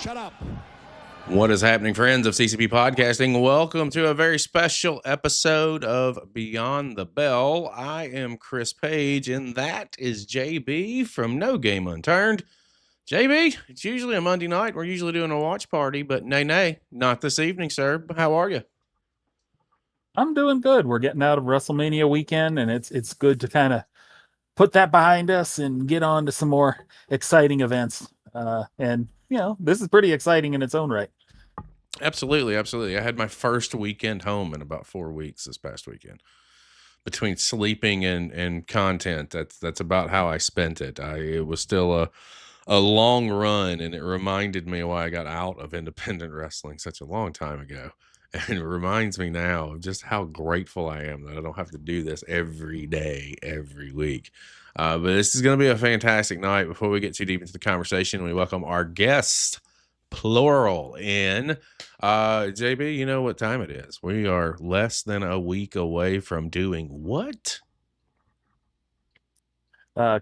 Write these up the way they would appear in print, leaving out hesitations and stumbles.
Shut up. What is happening, friends of CCP Podcasting? Welcome to a very special episode of Beyond the Bell. I am Chris Page, and that is JB from No Game Unturned. JB, it's usually a Monday night. We're usually doing a watch party, but nay, not this evening, sir. How are you? I'm doing good. We're getting out of WrestleMania weekend, and it's good to kind of put that behind us and get on to some more exciting events. And this is pretty exciting in its own right. Absolutely. I had my first weekend home in about 4 weeks this past weekend. Between sleeping and content, that's about how I spent it. It was still a long run, and it reminded me why I got out of independent wrestling such a long time ago. And it reminds me now of just how grateful I am that I don't have to do this every day, every week. But this is going to be a fantastic night. Before we get too deep into the conversation, we welcome our guest, plural, in. JB, you know what time it is. We are less than a week away from doing what?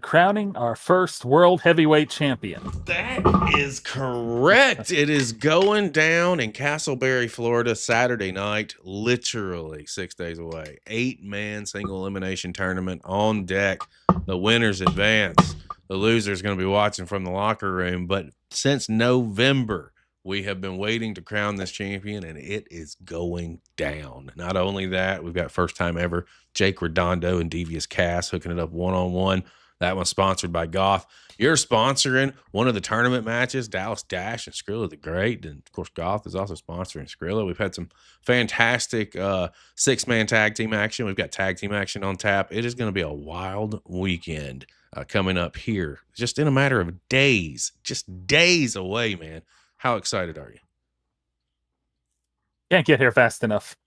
Crowning our first world heavyweight champion. That is correct. It is going down in Castleberry, Florida, Saturday night, literally 6 days away. 8-man single elimination tournament on deck. The winners advance. The loser's going to be watching from the locker room. But since November, we have been waiting to crown this champion, and it is going down. Not only that, we've got first time ever Jake Redondo and Devious Cass hooking it up one-on-one. That one's sponsored by Goth. You're sponsoring one of the tournament matches, Dallas Dash and Skrilla the Great. And, of course, Goth is also sponsoring Skrilla. We've had some fantastic 6-man tag team action. We've got tag team action on tap. It is going to be a wild weekend coming up here just in a matter of days. Just days away, man. How excited are you? Can't get here fast enough.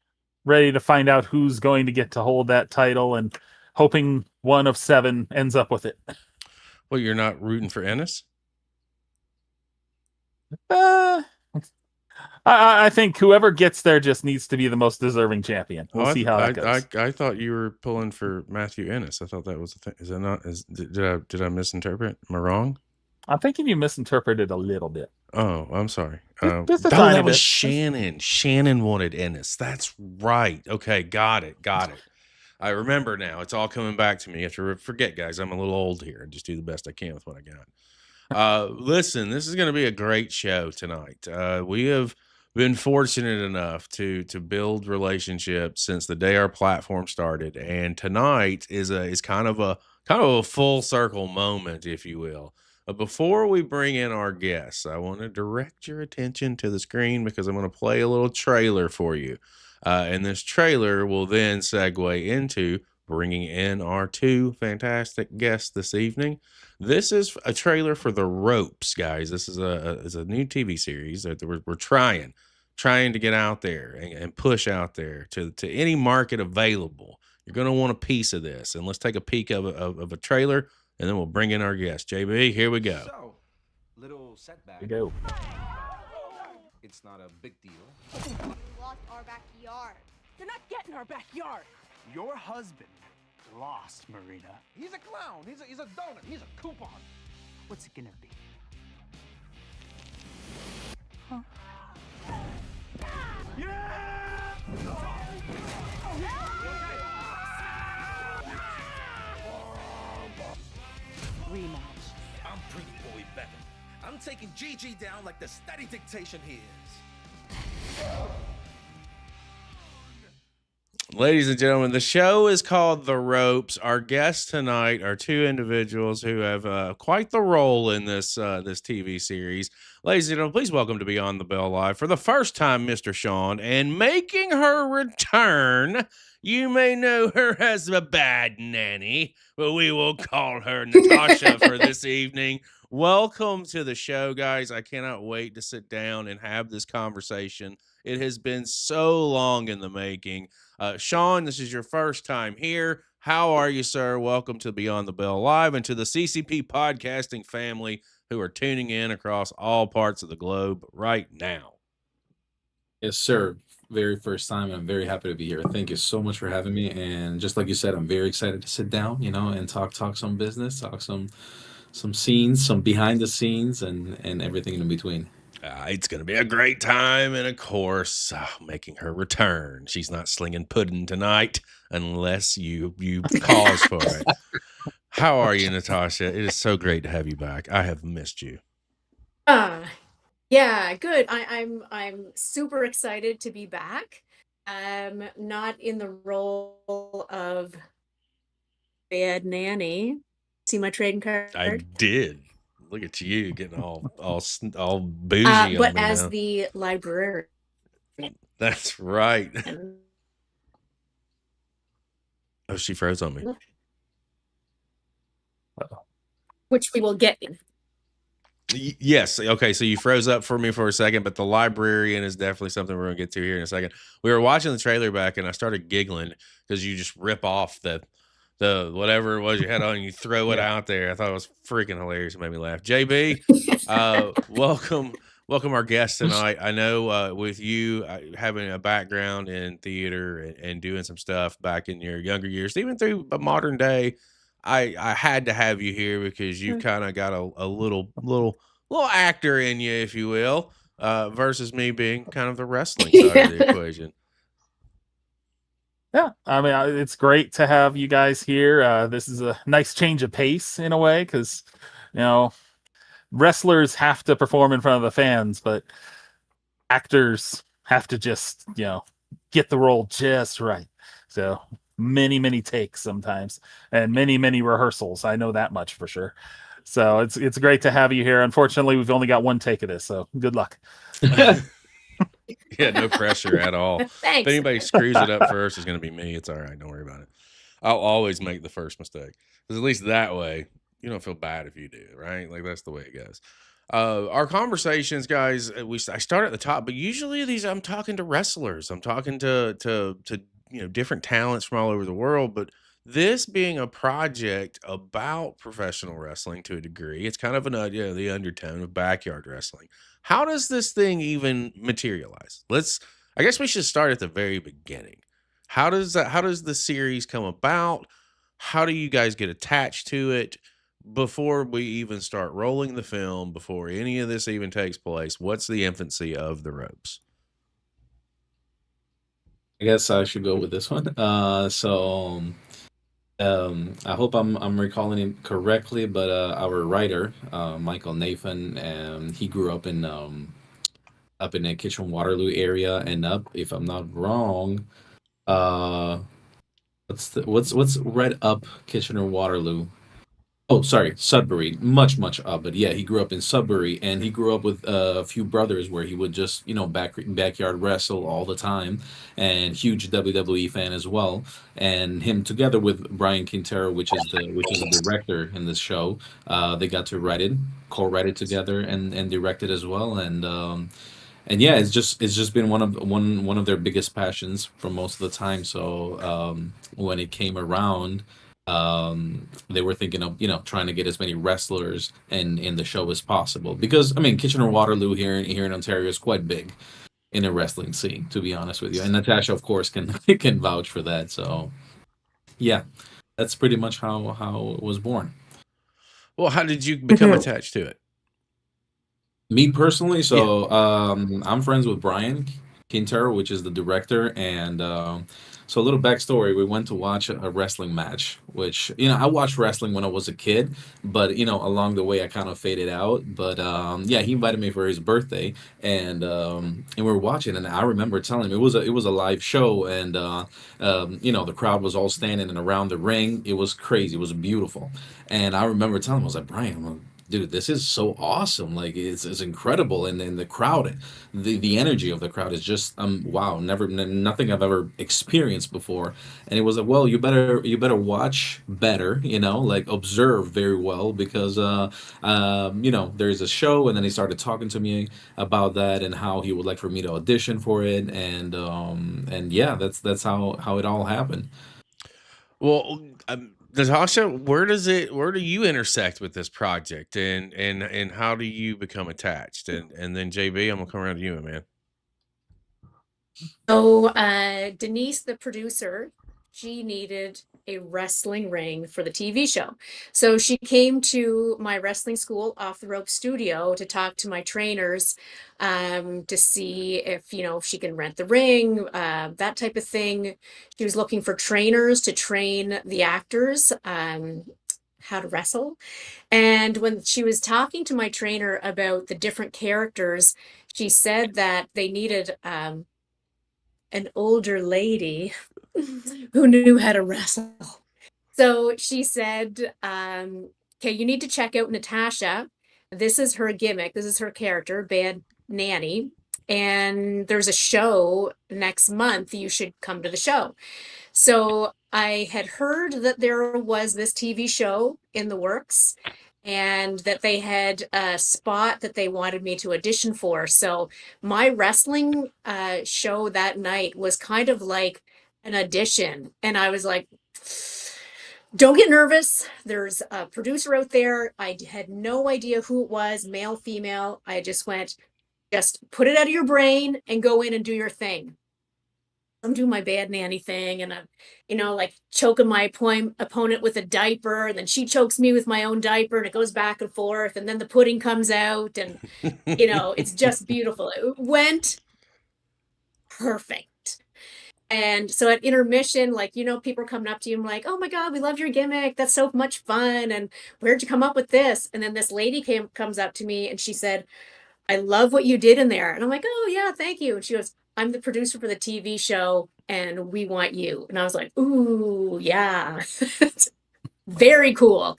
Ready to find out who's going to get to hold that title and hoping one of 7 ends up with it. Well, you're not rooting for Ennis? I think whoever gets there just needs to be the most deserving champion. We'll see how that goes. I thought you were pulling for Matthew Ennis. I thought that was the thing. Is that not? Did I misinterpret? Am I wrong? I'm thinking you misinterpreted a little bit. Oh, I'm sorry. Just a tiny that was bit. Shannon. Shannon wanted Ennis. That's right. Okay, got it. I remember now. It's all coming back to me. You have to forget, guys. I'm a little old here. I just do the best I can with what I got. Listen, this is going to be a great show tonight. We have been fortunate enough to build relationships since the day our platform started, and tonight is kind of a full circle moment, if you will. Before we bring in our guests, I want to direct your attention to the screen because I'm going to play a little trailer for you. And this trailer will then segue into bringing in our 2 fantastic guests this evening. This is a trailer for The Ropes, guys. This is a new TV series that we're trying to get out there and push out there to any market available. You're going to want a piece of this. And let's take a peek of a trailer, and then we'll bring in our guest. JB, here we go. So, little setback. Here we go. It's not a big deal. We lost our backyard. They're not getting our backyard. Your husband lost, Marina. He's a clown. He's a donut. He's a coupon. What's it gonna be? Rematch. I'm Pretty Boy Beckham. I'm taking Gigi down like the steady dictation he is. Ladies and gentlemen, the show is called The Ropes. Our guests tonight are 2 individuals who have quite the role in this TV series. Ladies and gentlemen, please welcome to Beyond the Bell Live for the first time, Mr. Shawn, and making her return. You may know her as the Bad Nanny, but we will call her Natasha for this evening. Welcome to the show, guys. I cannot wait to sit down and have this conversation. It has been so long in the making. Shawn, this is your first time here. How are you, sir? Welcome to Beyond the Bell Live and to the CCP podcasting family who are tuning in across all parts of the globe right now. Yes, sir. Very first time. I'm very happy to be here. Thank you so much for having me. And just like you said, I'm very excited to sit down, and talk some business, talk some scenes, some behind the scenes, and everything in between. It's going to be a great time, and of course, making her return. She's not slinging pudding tonight unless you cause for it. How are you, Natasha? It is so great to have you back. I have missed you. Yeah, good. I'm super excited to be back. Not in the role of bad nanny. See my trading card? I did. Look at you getting all bougie But on me as now. the librarian. That's right. Oh, she froze on me. Which we will get in. Yes. Okay. So you froze up for me for a second, but the librarian is definitely something we're going to get to here in a second. We were watching the trailer back, and I started giggling because you just rip off the whatever it was you had on, and you throw it out there. I thought it was freaking hilarious. It made me laugh. JB, welcome our guest tonight. I know with you having a background in theater and doing some stuff back in your younger years, even through modern day. I had to have you here because you kind of got a little actor in you, if you will, versus me being kind of the wrestling side of the equation. Yeah, I mean, it's great to have you guys here. This is a nice change of pace in a way because, wrestlers have to perform in front of the fans, but actors have to just, get the role just right. So many takes sometimes and many rehearsals. I know that much for sure. So it's great to have you here. Unfortunately, we've only got one take of this, so good luck. Yeah, no pressure at all. Thanks. If anybody screws it up first, it's going to be me. It's all right. Don't worry about it. I'll always make the first mistake because at least that way you don't feel bad if you do, right? Like that's the way it goes. Our conversations, guys, I start at the top, but usually these I'm talking to wrestlers. I'm talking to different talents from all over the world, but this being a project about professional wrestling to a degree, it's kind of an the undertone of backyard wrestling. How does this thing even materialize? I guess we should start at the very beginning. How does the series come about? How do you guys get attached to it? Before we even start rolling the film, before any of this even takes place, what's the infancy of the ropes? I guess I should go with this one. I hope I'm recalling it correctly, but our writer, Michael Nathan, he grew up in the Kitchen Waterloo area, and if I'm not wrong, what's right up Kitchener Waterloo? Oh, sorry, Sudbury, much up. But yeah, he grew up in Sudbury, and he grew up with a few brothers where he would just backyard wrestle all the time, and huge WWE fan as well. And him together with Brian Quintero, which is the director in this show, they got to co-write it together, and direct it as well. And yeah, it's just been one of their biggest passions for most of the time. So when it came around, they were thinking of trying to get as many wrestlers in the show as possible, because I mean Kitchener Waterloo here in Ontario is quite big in the wrestling scene, to be honest with you, and Natasha of course can can vouch for that. So yeah, that's pretty much how it was born. Well, how did you become attached to it? Me personally, so I'm friends with Brian Quintero, which is the director, and so a little backstory: we went to watch a wrestling match, which I watched wrestling when I was a kid, but along the way I kind of faded out. But yeah, he invited me for his birthday, and we were watching, and I remember telling him it was a live show, and the crowd was all standing and around the ring. It was crazy. It was beautiful, and I remember telling him, I was like, Brian, I'm like, dude, this is so awesome. Like it's incredible. And then the crowd, the energy of the crowd is just wow, nothing I've ever experienced before. And it was like, well, you better watch better, like observe very well, because there's a show. And then he started talking to me about that and how he would like for me to audition for it. And yeah, that's how it all happened. Well, Natasha, where do you intersect with this project, and how do you become attached? And then JB, I'm gonna come around to you, man. So Denise, the producer, she needed a wrestling ring for the TV show. So she came to my wrestling school, Off the Rope Studio, to talk to my trainers, to see if, if she can rent the ring, that type of thing. She was looking for trainers to train the actors, how to wrestle. And when she was talking to my trainer about the different characters, she said that they needed an older lady who knew how to wrestle. So she said, okay, you need to check out Natasha. This is her gimmick. This is her character, Bad Nanny. And there's a show next month. You should come to the show. So I had heard that there was this TV show in the works and that they had a spot that they wanted me to audition for. So my wrestling show that night was kind of like an audition. And I was like, don't get nervous. There's a producer out there. I had no idea who it was, male, female. I just went, just put it out of your brain and go in and do your thing. I'm doing my bad nanny thing, and I'm, like choking my opponent with a diaper, and then she chokes me with my own diaper, and it goes back and forth, and then the pudding comes out, and it's just beautiful. It went perfect. And so at intermission, people are coming up to you and like, oh my God, we love your gimmick. That's so much fun. And where'd you come up with this? And then this lady comes up to me and she said, I love what you did in there. And I'm like, oh yeah, thank you. And she goes, I'm the producer for the TV show and we want you. And I was like, ooh, yeah. Very cool.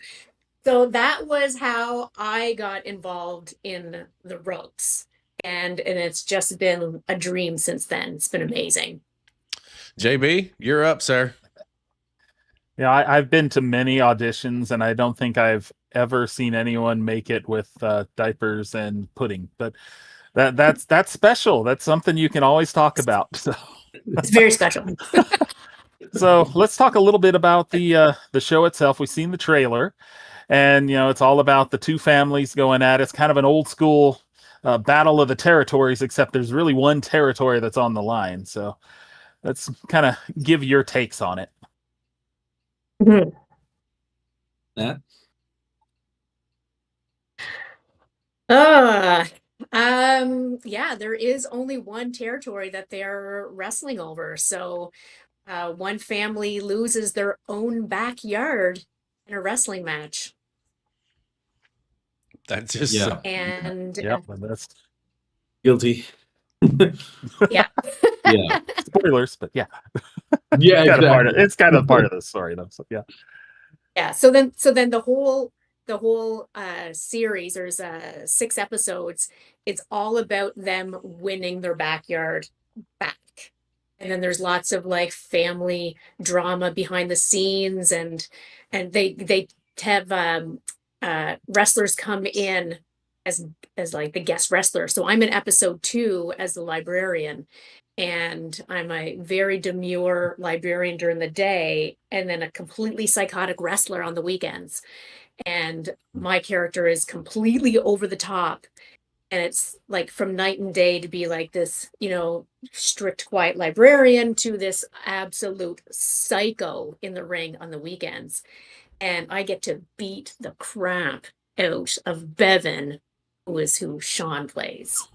So that was how I got involved in the ropes. And it's just been a dream since then. It's been amazing. JB, you're up, sir. Yeah, I've been to many auditions, and I don't think I've ever seen anyone make it with diapers and pudding. But that's special. That's something you can always talk about. So it's very special. So let's talk a little bit about the show itself. We've seen the trailer, and it's all about the two families going at it. It's kind of an old school battle of the territories, except there's really one territory that's on the line. So let's kind of give your takes on it. Mm-hmm. That? Yeah, there is only one territory that they're wrestling over. So one family loses their own backyard in a wrestling match. That's just Yeah. And that's guilty. yeah. Yeah. Spoilers, but yeah. Yeah, it's kind of part of the story though. So yeah. Yeah. So then the whole series, there's 6 episodes. It's all about them winning their backyard back. And then there's lots of family drama behind the scenes, and they have wrestlers come in as the guest wrestler. So I'm in episode 2 as the librarian, and I'm a very demure librarian during the day, and then a completely psychotic wrestler on the weekends. And my character is completely over the top. And it's from night and day to be this, strict, quiet librarian to this absolute psycho in the ring on the weekends. And I get to beat the crap out of Biven, who Shawn plays.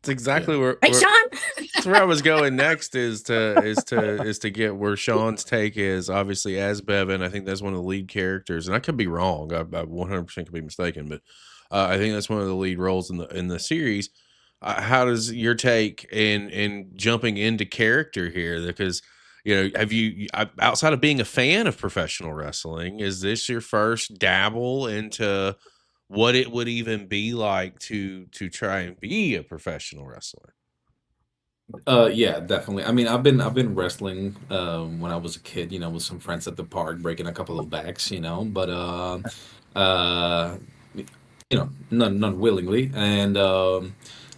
It's exactly where Shawn? That's where I was going next is to get where Shawn's take is. Obviously, as Biven, I think that's one of the lead characters, and I could be wrong. I 100% could be mistaken, but I think that's one of the lead roles in the series. How does your take in jumping into character here? Because have you outside of being a fan of professional wrestling, is this your first dabble into what it would even be like to try and be a professional wrestler? Yeah, definitely. I mean, I've been wrestling when I was a kid, with some friends at the park, breaking a couple of backs, but uh, none willingly, and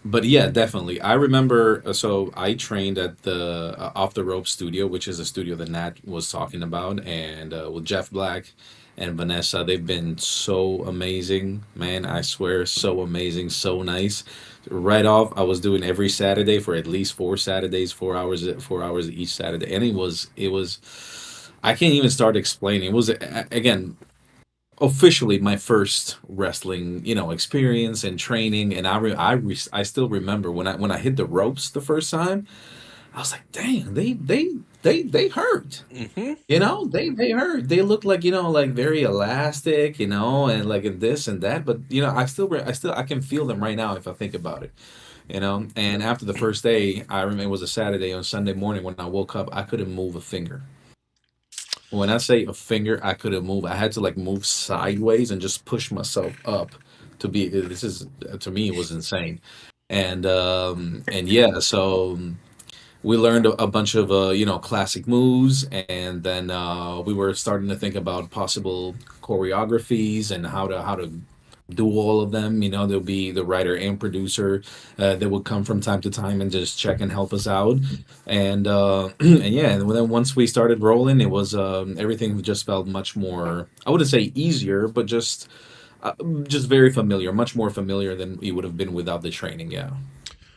but yeah, definitely. I remember. So I trained at the Off the Rope Studio, which is a studio that Nat was talking about, and with Jeff Black and Vanessa. They've been so amazing, man. I swear, so amazing, so nice. Right off, I was doing every Saturday for at least 4 Saturdays, 4 hours each Saturday, and it was I can't even start explaining. It was again officially my first wrestling, experience and training, and I still remember when I hit the ropes the first time. I was like, dang, they hurt. Hmm. They hurt. They look like, like very elastic, and like in this and that. But I can feel them right now if I think about it. And after the first day, I remember it was a Saturday. On Sunday morning when I woke up, I couldn't move a finger. When I say a finger, I couldn't move. I had to like move sideways and just push myself up to be. This is to me it was insane, and yeah, so we learned a bunch of classic moves, and then we were starting to think about possible choreographies and how to do all of them. There'll be the writer and producer that would come from time to time and just check and help us out. And and yeah, and then once we started rolling, it was everything just felt much more. I wouldn't say easier, but just very familiar, much more familiar than it would have been without the training. Yeah,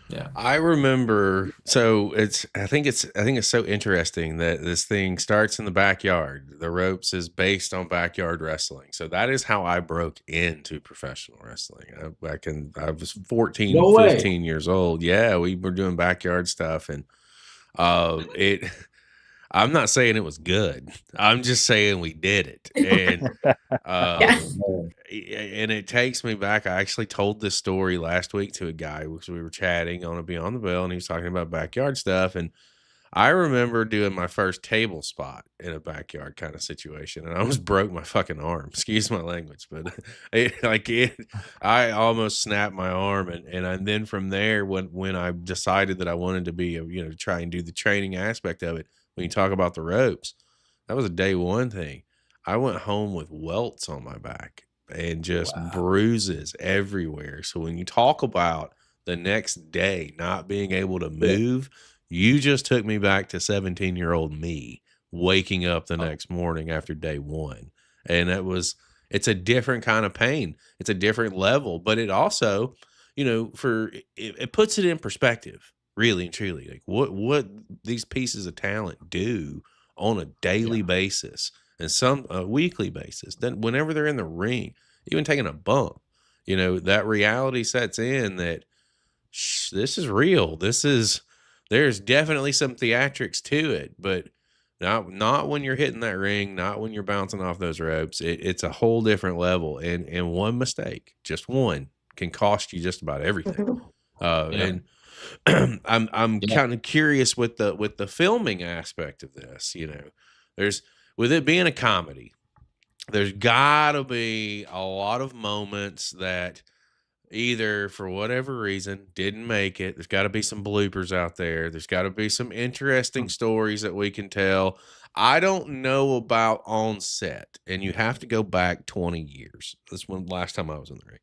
yeah. I remember, so I think it's so interesting that this thing starts in the backyard. The ropes is based on backyard wrestling. So that is how I broke into professional wrestling. I was 14, No way. 15 years old. Yeah, we were doing backyard stuff, and it I'm not saying it was good. I'm just saying we did it. And Yeah. um and it takes me back. I actually told this story last week to a guy because we were chatting on a Beyond the Bell, and he was talking about backyard stuff. And I remember doing my first table spot in a backyard kind of situation, and I almost broke my fucking arm. Excuse my language, but I almost snapped my arm, and then from there, when I decided that I wanted to be, try and do the training aspect of it, when you talk about the ropes, that was a day one thing. I went home with welts on my back and just Wow. bruises everywhere. So when you talk about the next day not being able to Yeah. move, you just took me back to 17-year-old me waking up the Oh, next morning after day one. And it's a different kind of pain. It's a different level, but it also, it puts it in perspective, really and truly. Like what these pieces of talent do on a yeah. daily basis and some a weekly basis. Then whenever they're in the ring, even taking a bump, that reality sets in that this is real. There's definitely some theatrics to it, but not when you're hitting that ring, not when you're bouncing off those ropes. It's a whole different level, and one mistake, just one, can cost you just about everything. Mhm. Yeah. And I'm Yeah. kind of curious with the filming aspect of this. There's with it being a comedy, there's got to be a lot of moments that either for whatever reason didn't make it. There's got to be some bloopers out there. There's got to be some interesting stories that we can tell. I don't know about on set, and you have to go back 20 years. That's when last time I was in the ring.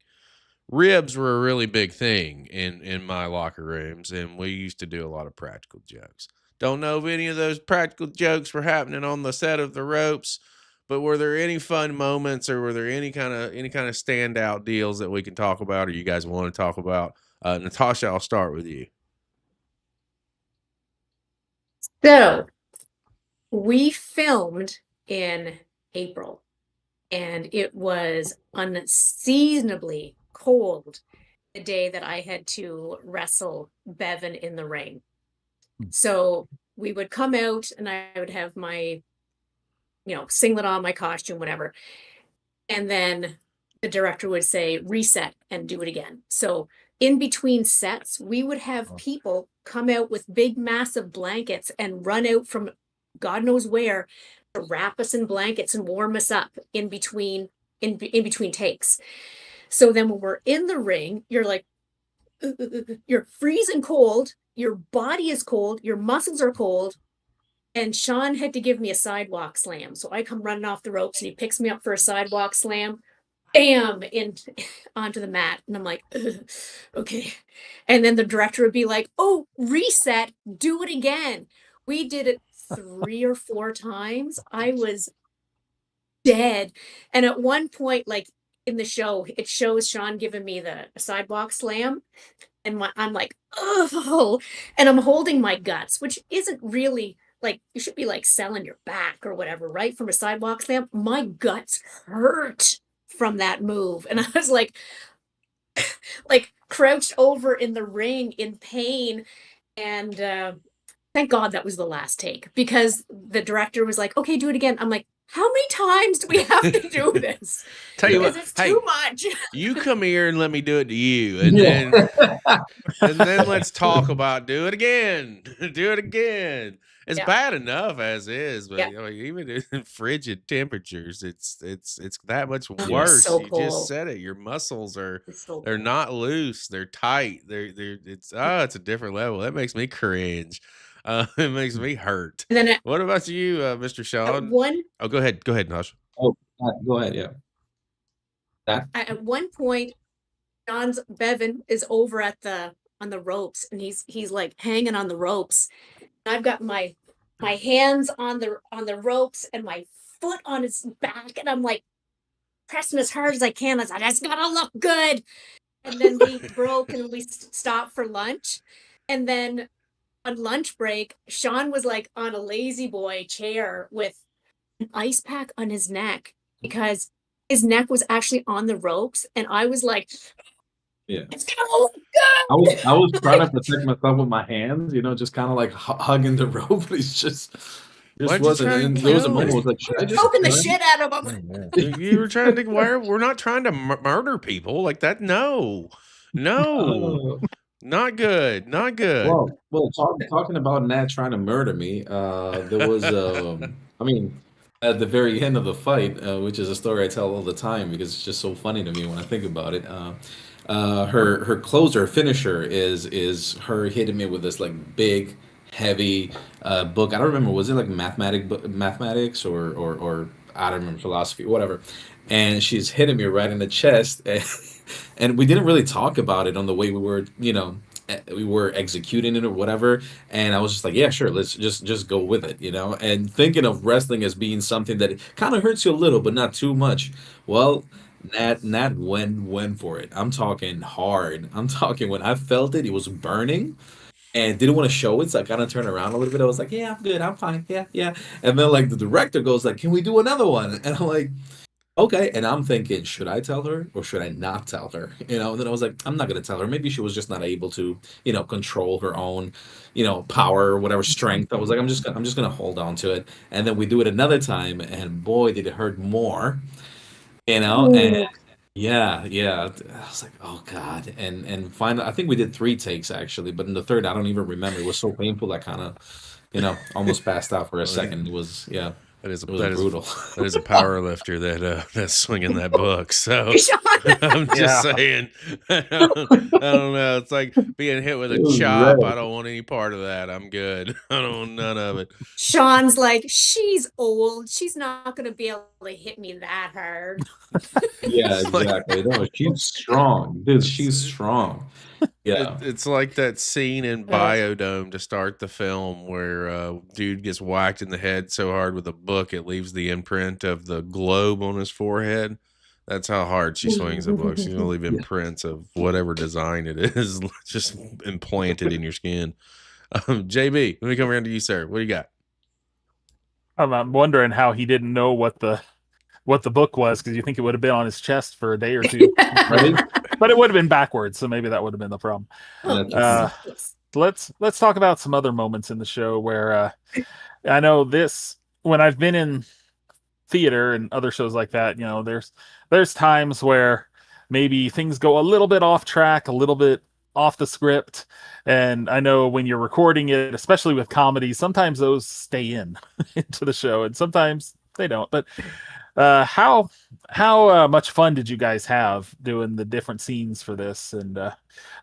Ribs were a really big thing in my locker rooms, and we used to do a lot of practical jokes. Don't know if any of those practical jokes were happening on the set of the ropes, but were there any fun moments, or were there any kind of standout deals that we can talk about, or you guys want to talk about? Natasha, I'll start with you. So we filmed in April, and it was unseasonably cold the day that I had to wrestle Bevan in the ring. So we would come out, and I would have my, singlet on, my costume, whatever. And then the director would say, reset and do it again. So in between sets, we would have people come out with big, massive blankets and run out from God knows where to wrap us in blankets and warm us up in between takes. So then when we're in the ring, you're like, you're freezing cold, your body is cold, your muscles are cold. And Shawn had to give me a sidewalk slam. So I come running off the ropes, and he picks me up for a sidewalk slam, bam, onto the mat. And I'm like, okay. And then the director would be like, oh, reset, do it again. We did it 3 or 4 times. I was dead. And at one point, like in the show, it shows Shawn giving me the sidewalk slam. And I'm like, oh, and I'm holding my guts, which isn't really like you should be like selling your back or whatever, right? From a sidewalk slam. My guts hurt from that move. And I was like crouched over in the ring in pain. And thank God that was the last take because the director was like, okay, do it again. I'm like, how many times do we have to do this? Tell you Because what, it's hey, too much. you come here and let me do it to you, Yeah. and then let's talk about do it again, do it again. It's Yeah. bad enough as is, but Yeah. you know, even in frigid temperatures, it's that much Oh, worse. so You just cold. said it. Your muscles are It's so they're cold. not loose. They're tight. It's it's a different level. That makes me cringe. It makes me hurt. And then What about you, Mr. at Shawn? one Oh, go ahead, Natasha. Oh, go ahead. Yeah. That. at one point, John's Bevan is over at the on the ropes and he's like hanging on the ropes. I've got my hands on the ropes and my foot on his back, and I'm like pressing as hard as I can. I said, "That's gotta look good." And then we broke and we stopped for lunch, and then on lunch break, Shawn was like on a lazy boy chair with an ice pack on his neck because his neck was actually on the ropes, and I was like, Yeah. "It's gonna look I was good." trying to Like, protect myself with my hands, just kind of like hugging the rope. But it's just Why'd you wasn't. try And to there was a kill moment I him? was like, should I just choking the kill him? shit out of him. You were trying to we're not trying to murder people like that. No, Oh. not good, not good. Well, talking about Nat trying to murder me, there was, I mean, at the very end of the fight, which is a story I tell all the time because it's just so funny to me when I think about it. Her closer finisher is her hitting me with this like big, heavy book. I don't remember, was it like mathematics or I don't remember, philosophy, whatever. And she's hitting me right in the chest, and we didn't really talk about it on the way we were executing it or whatever. And I was just like, yeah, sure, let's just go with it, and thinking of wrestling as being something that kind of hurts you a little but not too much. Well, Nat went for it. I'm talking hard. I'm talking, when I felt it was burning and didn't want to show it, so I kind of turned around a little bit. I was like, yeah, I'm good, I'm fine, yeah, yeah. And then like the director goes like, can we do another one? And I'm like, okay. And I'm thinking, should I tell her or should I not tell her? And then I was like, I'm not gonna tell her. Maybe she was just not able to, control her own, power or whatever strength. I was like, I'm just gonna hold on to it. And then we do it another time, and boy, did it hurt more. And Ooh. yeah, yeah. I was like, oh God. And finally, I think we did 3 takes actually, but in the third, I don't even remember. It was so painful. I kind of, almost passed out for a second. It was, yeah, That is it was that is brutal. that is a power lifter that's swinging that book. So Shawn. I'm just Yeah. saying, I don't know. It's like being hit with a It was chop. I red. don't want any part of that. I'm good. I don't want none of it. Shawn's like, she's old. She's not going to be able to hit me that hard. Yeah, It's like exactly. No, she's strong, dude. it's She's strong. Yeah. it's like that scene in Uh, Biodome to start the film where dude gets whacked in the head so hard with a book it leaves the imprint of the globe on his forehead. That's how hard she swings the book. She's gonna leave Yeah. imprints of whatever design it is, just implanted in your skin. JB, let me come around to you, sir. What do you got? I'm wondering how he didn't know what the book was, because you think it would have been on his chest for a day or two. Right? But it would have been backwards, so maybe that would have been the problem. oh, That's Uh, yes. let's talk about some other moments in the show where I know this, when I've been in theater and other shows like that, there's times where maybe things go a little bit off track, a little bit off the script. And I know when you're recording it, especially with comedy, sometimes those stay in into the show and sometimes they don't. But how much fun did you guys have doing the different scenes for this? And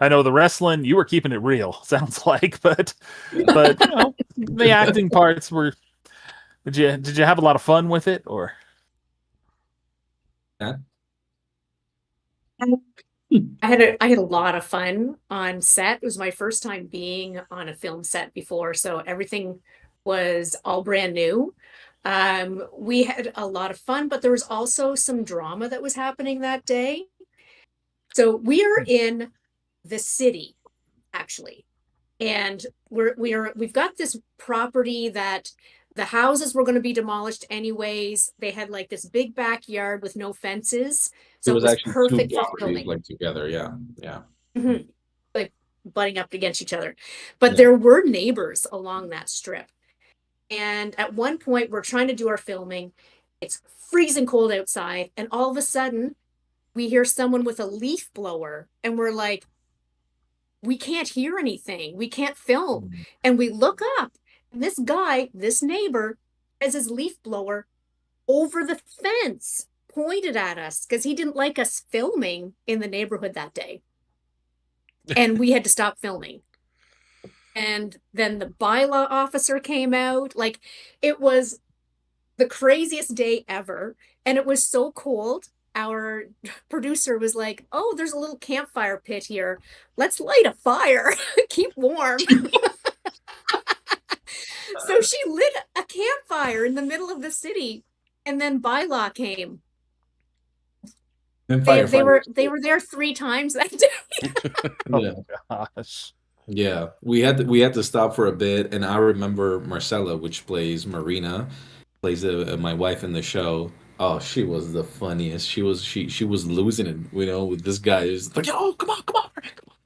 I know the wrestling, you were keeping it real, sounds like, but the acting parts were. Did you have a lot of fun with it, or? that. I had a lot of fun on set. It was my first time being on a film set before, so everything was all brand new. We had a lot of fun, but there was also some drama that was happening that day. So we are in the city, actually. and we've got this property that the houses were going to be demolished anyways. They had like this big backyard with no fences, It so it was was actually two perfect for properties filming. like together. Yeah, yeah, Mhm. Like butting up against each other. But yeah. there were neighbors along that strip. And at one point, we're trying to do our filming. It's freezing cold outside. And all of a sudden, we hear someone with a leaf blower. And we're like, we can't hear anything. We can't film. Mm. And we look up. And this guy, this neighbor, has his leaf blower over the fence pointed at us because he didn't like us filming in the neighborhood that day. And we had to stop filming. And then the bylaw officer came out. Like, it was the craziest day ever. And it was so cold. Our producer was like, "Oh, there's a little campfire pit here. Let's light a fire, keep warm." So she lit a campfire in the middle of the city. And then bylaw came. And They firefighters. were there 3 times that day. Yeah. Oh gosh. Yeah, we had to stop for a bit, and I remember Marcella, which plays Marina, plays my wife in the show. Oh, she was the funniest. She was losing it, with this guy. He's like, "Oh, come on,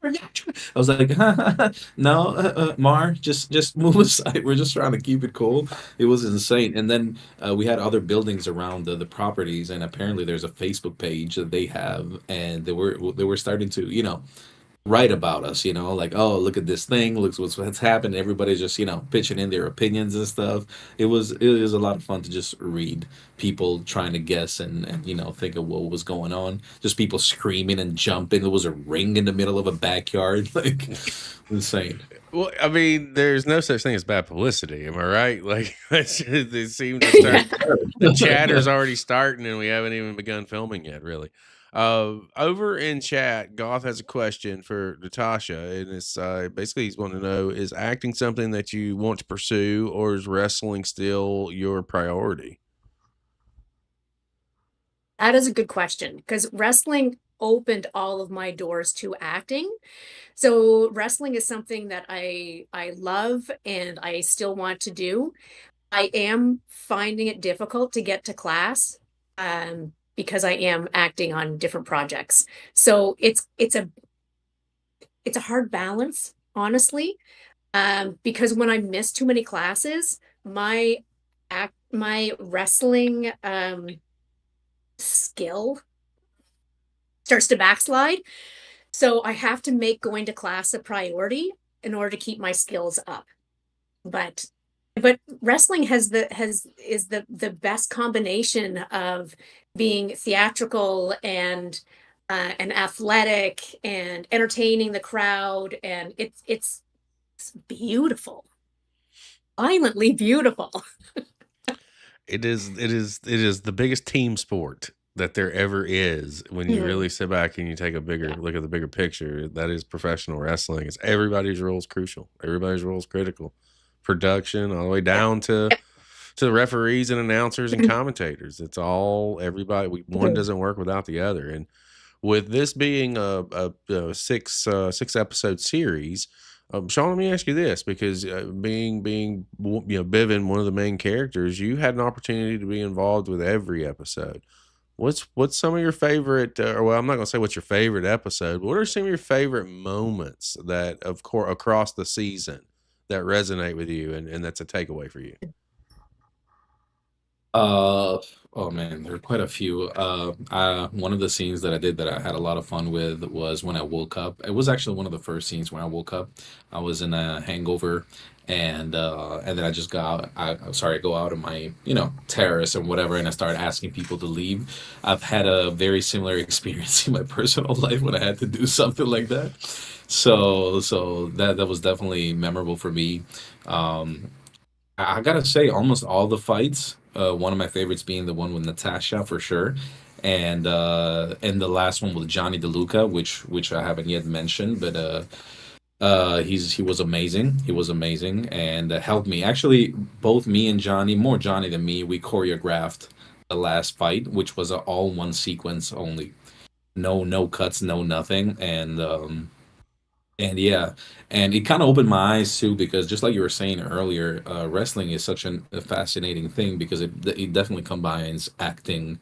reaction." I was like, "No, Mar, just move aside. We're just trying to keep it cool." It was insane. And then we had other buildings around the properties, and apparently there's a Facebook page that they have, and they were starting to, write about us, like, oh, look at this thing, look what's happened. Everybody's just, pitching in their opinions and stuff. It was a lot of fun to just read people trying to guess and think of what was going on. Just people screaming and jumping. There was a ring in the middle of a backyard, like insane. Well, I mean, there's no such thing as bad publicity. Am I right? Like, they seem to Yeah. start. The chatter's already starting, and we haven't even begun filming yet. Really. Over in chat, Goth has a question for Natasha, and it's basically he's wanting to know: is acting something that you want to pursue, or is wrestling still your priority? That is a good question because wrestling opened all of my doors to acting. So wrestling is something that I love and I still want to do. I am finding it difficult to get to class because I am acting on different projects. So it's a hard balance, honestly, because when I miss too many classes, my wrestling skill starts to backslide. So I have to make going to class a priority in order to keep my skills up. But wrestling is the best combination of being theatrical and athletic and entertaining the crowd, and it's beautiful, violently beautiful. It is the biggest team sport that there ever is. When you really sit back and you take a bigger Yeah. look at the bigger picture, that is professional wrestling. It's everybody's role is crucial. Everybody's role is critical. Production all the way down to Yep. the referees and announcers and commentators. It's all everybody. One doesn't work without the other. And with this being a six episode series, Shawn, let me ask you this, because being Biven, one of the main characters, you had an opportunity to be involved with every episode. What's some of your favorite? Or well, I'm not gonna say what's your favorite episode. But what are some of your favorite moments that, of course, across the season that resonate with you, and that's a takeaway for you? Uh, oh man, there are quite a few. One of the scenes that I did that I had a lot of fun with was when I woke up. It was actually one of the first scenes when I woke up. I was in a hangover, and then I just got out. I go out on my terrace and whatever, and I started asking people to leave. I've had a very similar experience in my personal life when I had to do something like that. So that was definitely memorable for me. Um, I gotta say, almost all the fights. One of my favorites being the one with Natasha for sure, and the last one with Johnny DeLuca, which I haven't yet mentioned, but he was amazing. He was amazing and helped me. Actually, both me and Johnny, more Johnny than me, we choreographed the last fight, which was a all one sequence only. No cuts, no nothing, and And yeah, and it kind of opened my eyes too, because just like you were saying earlier, wrestling is such a fascinating thing because it definitely combines acting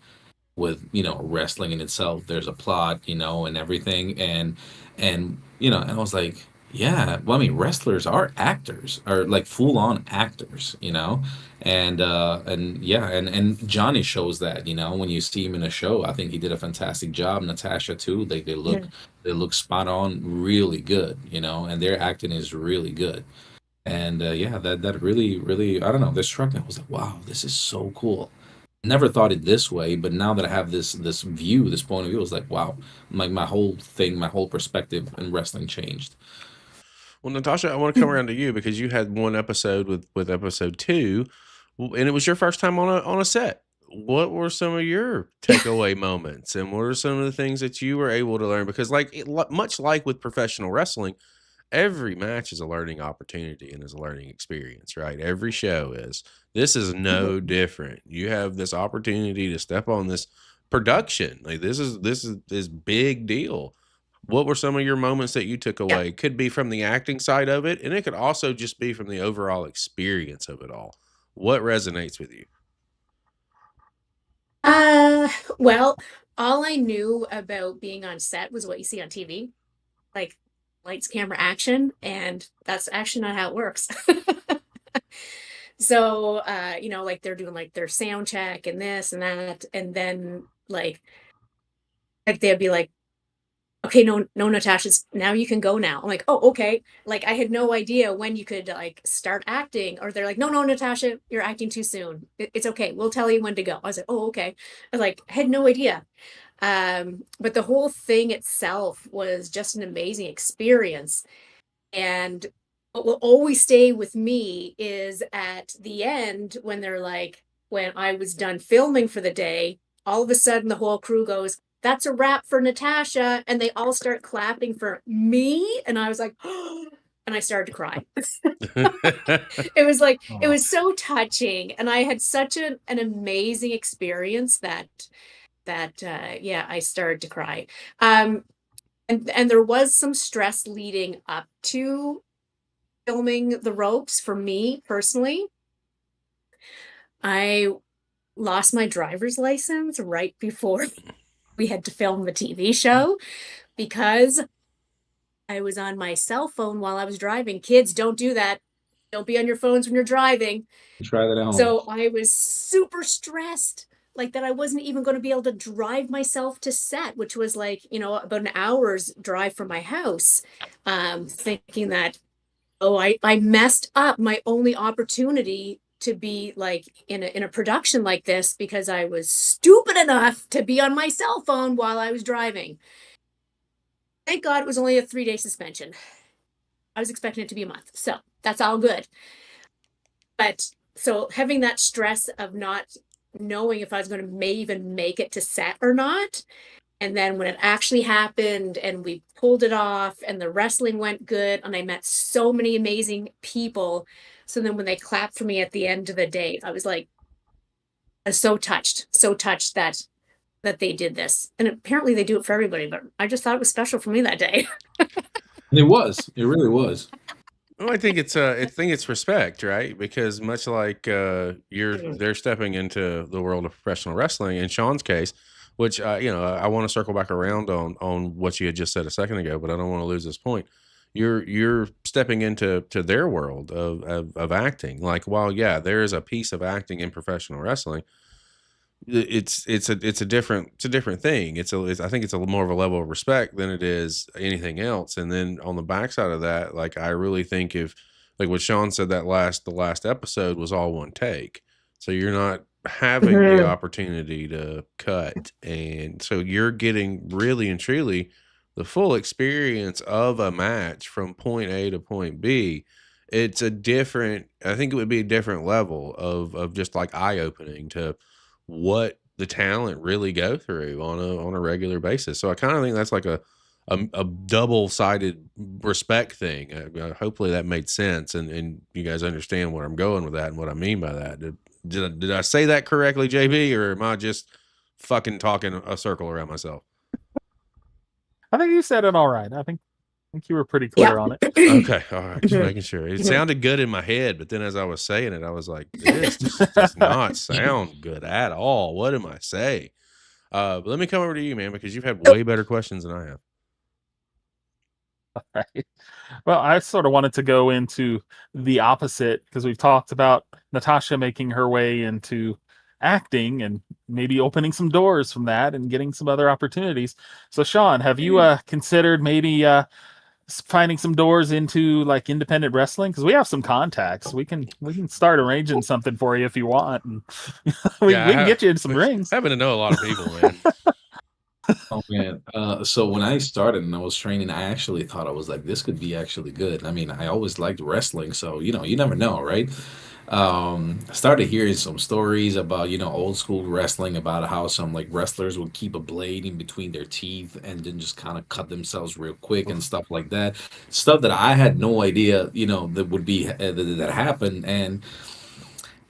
with, wrestling in itself. There's a plot, and everything, and I was like, yeah, well, I mean, wrestlers are actors, are like full on actors, and yeah, and Johnny shows that, when you see him in a show. I think he did a fantastic job. Natasha too. They look spot on, really good, and their acting is really good. And yeah, that really, I don't know, this struck me. I was like, wow, this is so cool. Never thought it this way, but now that I have this view, this point of view, it's like, wow, like my whole thing, my whole perspective in wrestling changed. Well, Natasha, I want to come around to you because you had one episode with episode two, and it was your first time on a set. What were some of your takeaway moments, and what are some of the things that you were able to learn? Because, much like with professional wrestling, every match is a learning opportunity and is a learning experience, right? Every show is. This is no different. You have this opportunity to step on this production. Like this is big deal. What were some of your moments that you took Yeah. away? Could be from the acting side of it, and it could also just be from the overall experience of it all. What resonates with you? Uh, well, all I knew about being on set was what you see on TV, like lights, camera, action, and that's actually not how it works. So, like they're doing like their sound check and this and that, and then like they'd be like, okay, no, no, Natasha's now you can go now. I'm like, oh, okay. Like I had no idea when you could like start acting, or they're like, no, no, Natasha, you're acting too soon. It's okay. We'll tell you when to go. I was like, oh, okay. I was like, I had no idea. But the whole thing itself was just an amazing experience. And what will always stay with me is at the end when they're like, when I was done filming for the day, all of a sudden the whole crew goes, that's a wrap for Natasha. And they all start clapping for me. And I was like, and I started to cry. It was like, it Oh. was so touching. And I had such an amazing experience that yeah, I started to cry. Um, and there was some stress leading up to filming the ropes for me personally. I lost my driver's license right before we had to film the TV show because I was on my cell phone while I was driving. Kids, don't do that. Don't be on your phones when you're driving. Try that at home. So I was super stressed, like that I wasn't even going to be able to drive myself to set, which was like, about an hour's drive from my house. Thinking that, oh, I messed up my only opportunity to be like in a production like this because I was stupid enough to be on my cell phone while I was driving. Thank God it was only a 3-day suspension. I was expecting it to be a month. So that's all good. But so having that stress of not knowing if I was going to may even make it to set or not. And then when it actually happened and we pulled it off and the wrestling went good and I met so many amazing people. So then when they clapped for me at the end of the day, I was like, I was so touched that they did this. And apparently they do it for everybody, but I just thought it was special for me that day. It was. It really was. Well, I think it's respect, right? Because much like they're stepping into the world of professional wrestling. In Sean's case, which I want to circle back around on what you had just said a second ago, but I don't want to lose this point. You're stepping into their world of acting. Like, while yeah, there is a piece of acting in professional wrestling, it's a different thing. I think it's a more of a level of respect than it is anything else. And then on the backside of that, like I really think if like what Sean said, the last episode was all one take, so you're not having the opportunity to cut, and so you're getting really and truly the full experience of a match from point A to point B. I think it would be a different level of just like eye opening to what the talent really go through on a regular basis. So I kind of think that's like a double sided respect thing. Hopefully that made sense, and you guys understand where I'm going with that and what I mean by that. Did I say that correctly, JB, or am I just fucking talking a circle around myself? I think you said it all right. I think think you were pretty Yeah. clear on it. Okay, all right, just making sure. It sounded good in my head, but then as I was saying it, I was like, this just does not sound good at all. What am I saying? But let me come over to you, man, because you've had way better questions than I have. Right. Well, I sort of wanted to go into the opposite because we've talked about Natasha making her way into acting and maybe opening some doors from that and getting some other opportunities. So, Shawn, have you considered maybe finding some doors into like independent wrestling? Because we have some contacts. We can start arranging something for you if you want, and we can get you in some rings. Happen to know a lot of people, man. Oh man. So when I started and I was training, I actually thought I was like, this could be actually good. I mean, I always liked wrestling, so you never know, right? I started hearing some stories about, old school wrestling, about how some like wrestlers would keep a blade in between their teeth and then just kind of cut themselves real quick and stuff like that. Stuff that I had no idea, that would be that happened. And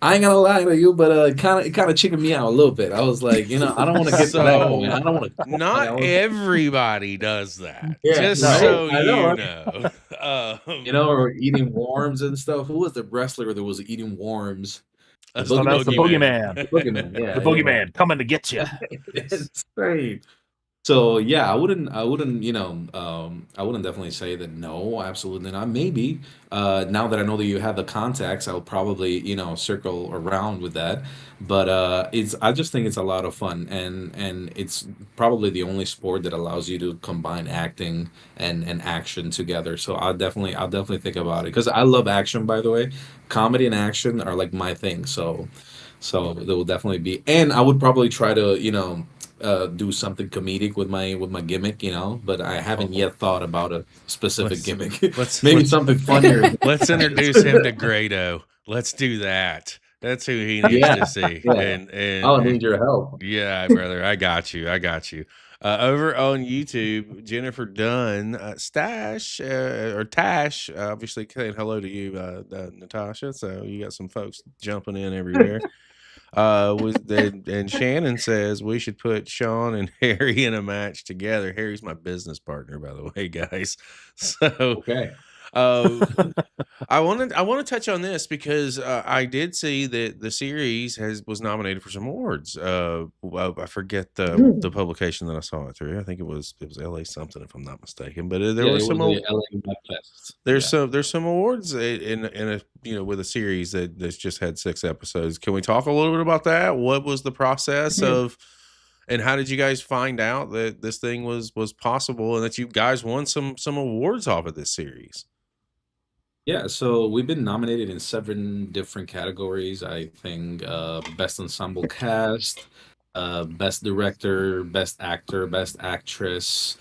I ain't gonna lie to you, but it kind of chickened me out a little bit. I was like, I don't want to get to that point. I don't want to. Not everybody does that. Yeah, Just right? so I know. you know. Or eating worms and stuff. Who was the wrestler that was eating worms? That's So that's the boogeyman. The boogeyman, yeah, The boogeyman coming to get you. It's great. So yeah, I wouldn't, I wouldn't definitely say that. No, absolutely not. Maybe now that I know that you have the contacts, I'll probably, circle around with that. But I just think it's a lot of fun, and it's probably the only sport that allows you to combine acting and action together. So I'll definitely think about it because I love action. By the way, comedy and action are like my thing. So there will definitely be, and I would probably try to, do something comedic with my gimmick, but I haven't yet thought about a specific gimmick. Maybe something funnier. Let's introduce him to Grado. Let's do that. That's who he needs to see. Yeah. And I'll need your help. yeah, brother, I got you. Over on YouTube, Jennifer Dunn, Stash or Tash, obviously saying hello to you, Natasha. So you got some folks jumping in everywhere. And Shannon says we should put Shawn and Harry in a match together. Harry's my business partner, by the way, guys. So Okay. I want to touch on this because I did see that the series was nominated for some awards. I forget the publication that I saw it through. I think it was LA something, if I'm not mistaken. But there Yeah, was it some was the LA Mud Fest. there's Yeah. some awards in a with a series that's just had 6 episodes. Can we talk a little bit about that? What was the process of, and how did you guys find out that this thing was possible and that you guys won some awards off of this series? Yeah, so we've been nominated in 7 different categories. I think best ensemble cast, best director, best actor, best actress,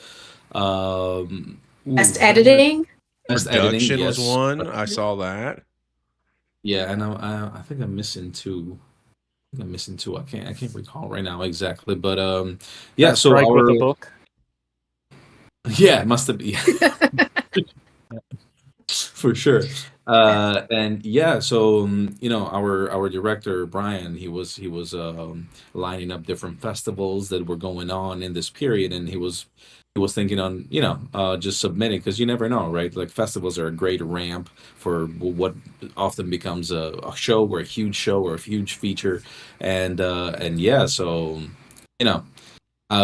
Best editing. best editing. Production was Yes. one. I saw that. Yeah, and I think I'm missing 2. I can't recall right now exactly, but yeah. Best So strike with our a book. yeah, it must have been for sure. And yeah, so our director Brian, he was lining up different festivals that were going on in this period, and he was thinking on just submitting, because you never know, right? Like festivals are a great ramp for what often becomes a show, or a huge show, or a huge feature, and yeah, so you know